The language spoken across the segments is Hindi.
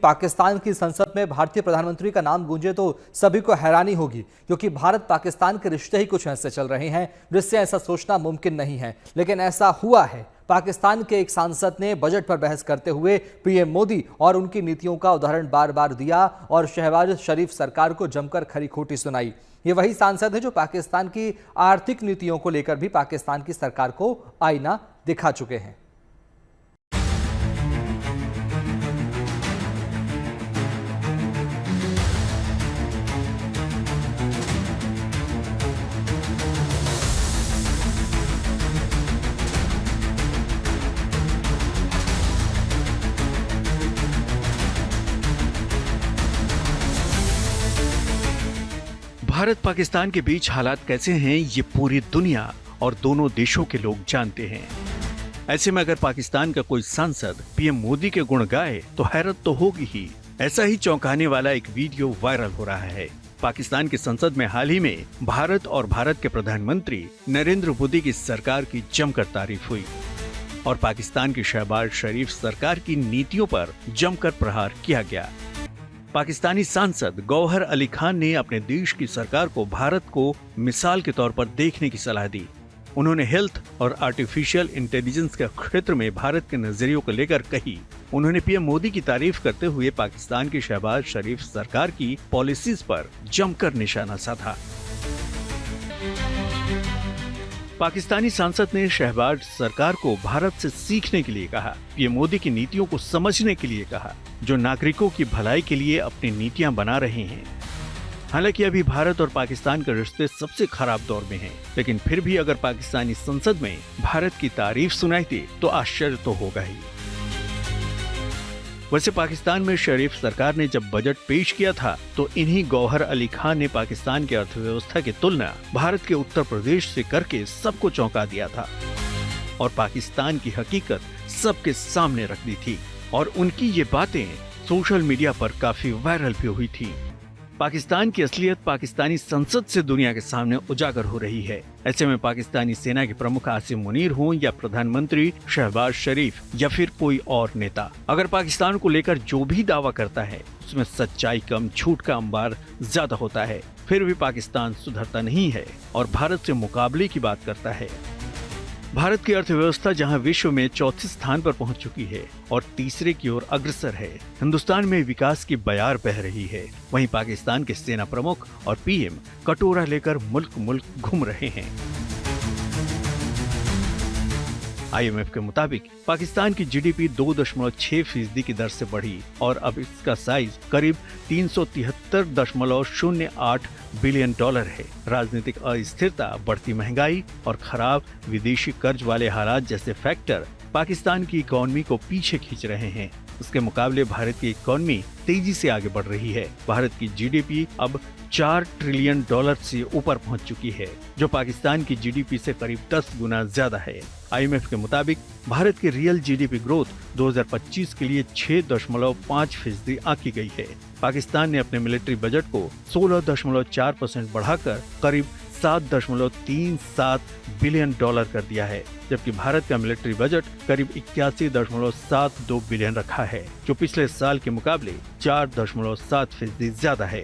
पाकिस्तान की संसद में भारतीय प्रधानमंत्री का नाम गूंजे तो सभी को हैरानी होगी, क्योंकि भारत पाकिस्तान के रिश्ते ही कुछ ऐसे चल रहे हैं जिससे ऐसा सोचना मुमकिन नहीं है, लेकिन ऐसा हुआ है। पाकिस्तान के एक सांसद ने बजट पर बहस करते हुए पीएम मोदी और उनकी नीतियों का उदाहरण बार बार दिया और शहबाज शरीफ सरकार को जमकर खरी खोटी सुनाई। ये वही सांसद है जो पाकिस्तान की आर्थिक नीतियों को लेकर भी पाकिस्तान की सरकार को आईना दिखा चुके हैं। भारत पाकिस्तान के बीच हालात कैसे हैं ये पूरी दुनिया और दोनों देशों के लोग जानते हैं। ऐसे में अगर पाकिस्तान का कोई सांसद पीएम मोदी के गुण गाए तो हैरत तो होगी ही। ऐसा ही चौंकाने वाला एक वीडियो वायरल हो रहा है। पाकिस्तान की संसद में हाल ही में भारत और भारत के प्रधानमंत्री नरेंद्र मोदी की सरकार की जमकर तारीफ हुई और पाकिस्तान की शहबाज शरीफ सरकार की नीतियों पर जमकर प्रहार किया गया। पाकिस्तानी सांसद गौहर अली खान ने अपने देश की सरकार को भारत को मिसाल के तौर पर देखने की सलाह दी। उन्होंने हेल्थ और आर्टिफिशियल इंटेलिजेंस के क्षेत्र में भारत के नजरियों को लेकर कही। उन्होंने पीएम मोदी की तारीफ करते हुए पाकिस्तान की शहबाज शरीफ सरकार की पॉलिसीज पर जमकर निशाना साधा। पाकिस्तानी सांसद ने शहबाज सरकार को भारत से सीखने के लिए कहा, पीएम मोदी की नीतियों को समझने के लिए कहा, जो नागरिकों की भलाई के लिए अपनी नीतियां बना रहे हैं। हालांकि अभी भारत और पाकिस्तान के रिश्ते सबसे खराब दौर में हैं, लेकिन फिर भी अगर पाकिस्तानी संसद में भारत की तारीफ सुनाई दे तो आश्चर्य तो होगा ही। वैसे पाकिस्तान में शरीफ सरकार ने जब बजट पेश किया था तो इन्हीं गौहर अली खान ने पाकिस्तान की अर्थव्यवस्था की तुलना भारत के उत्तर प्रदेश से करके सबको चौंका दिया था और पाकिस्तान की हकीकत सबके सामने रख दी थी और उनकी ये बातें सोशल मीडिया पर काफी वायरल भी हुई थी। पाकिस्तान की असलियत पाकिस्तानी संसद से दुनिया के सामने उजागर हो रही है। ऐसे में पाकिस्तानी सेना के प्रमुख आसिम मुनीर हों या प्रधानमंत्री शहबाज शरीफ या फिर कोई और नेता, अगर पाकिस्तान को लेकर जो भी दावा करता है उसमें सच्चाई कम झूठ का अंबार ज्यादा होता है, फिर भी पाकिस्तान सुधरता नहीं है और भारत से मुकाबले की बात करता है। भारत की अर्थव्यवस्था जहां विश्व में चौथे स्थान पर पहुंच चुकी है और तीसरे की ओर अग्रसर है, हिंदुस्तान में विकास की बयार बह रही है, वहीं पाकिस्तान के सेना प्रमुख और पीएम कटोरा लेकर मुल्क मुल्क घूम रहे हैं। IMF के मुताबिक पाकिस्तान की जीडीपी 2.6% की दर से बढ़ी और अब इसका साइज करीब 373.08 बिलियन डॉलर है। राजनीतिक अस्थिरता, बढ़ती महंगाई और खराब विदेशी कर्ज वाले हालात जैसे फैक्टर पाकिस्तान की इकोनॉमी को पीछे खींच रहे हैं। उसके मुकाबले भारत की इकोनॉमी तेजी से आगे बढ़ रही है। भारत की जीडीपी अब 4 ट्रिलियन डॉलर से ऊपर पहुंच चुकी है, जो पाकिस्तान की जीडीपी से करीब 10 गुना ज्यादा है। IMF के मुताबिक भारत की रियल जीडीपी ग्रोथ 2025 के लिए 6.5% आंकी गई है। पाकिस्तान ने अपने मिलिट्री बजट को 16.4% बढ़ाकर करीब 7.37 बिलियन डॉलर कर दिया है, जबकि भारत का मिलिट्री बजट करीब 81.72 बिलियन रखा है, जो पिछले साल के मुकाबले 4.7% ज्यादा है।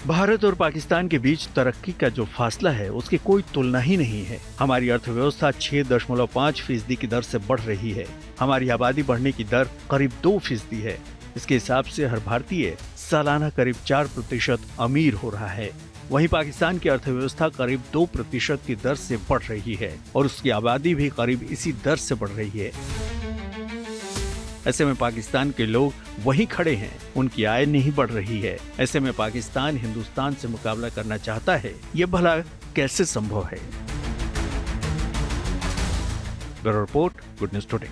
भारत और पाकिस्तान के बीच तरक्की का जो फासला है उसकी कोई तुलना ही नहीं है। हमारी अर्थव्यवस्था 6.5% की दर से बढ़ रही है। हमारी आबादी बढ़ने की दर करीब 2% है। इसके हिसाब से हर भारतीय सालाना करीब 4% अमीर हो रहा है। वहीं पाकिस्तान की अर्थव्यवस्था करीब 2% की दर से बढ़ रही है और उसकी आबादी भी करीब इसी दर से बढ़ रही है। ऐसे में पाकिस्तान के लोग वहीं खड़े हैं, उनकी आय नहीं बढ़ रही है। ऐसे में पाकिस्तान हिंदुस्तान से मुकाबला करना चाहता है, ये भला कैसे संभव है? Bureau report, good news today.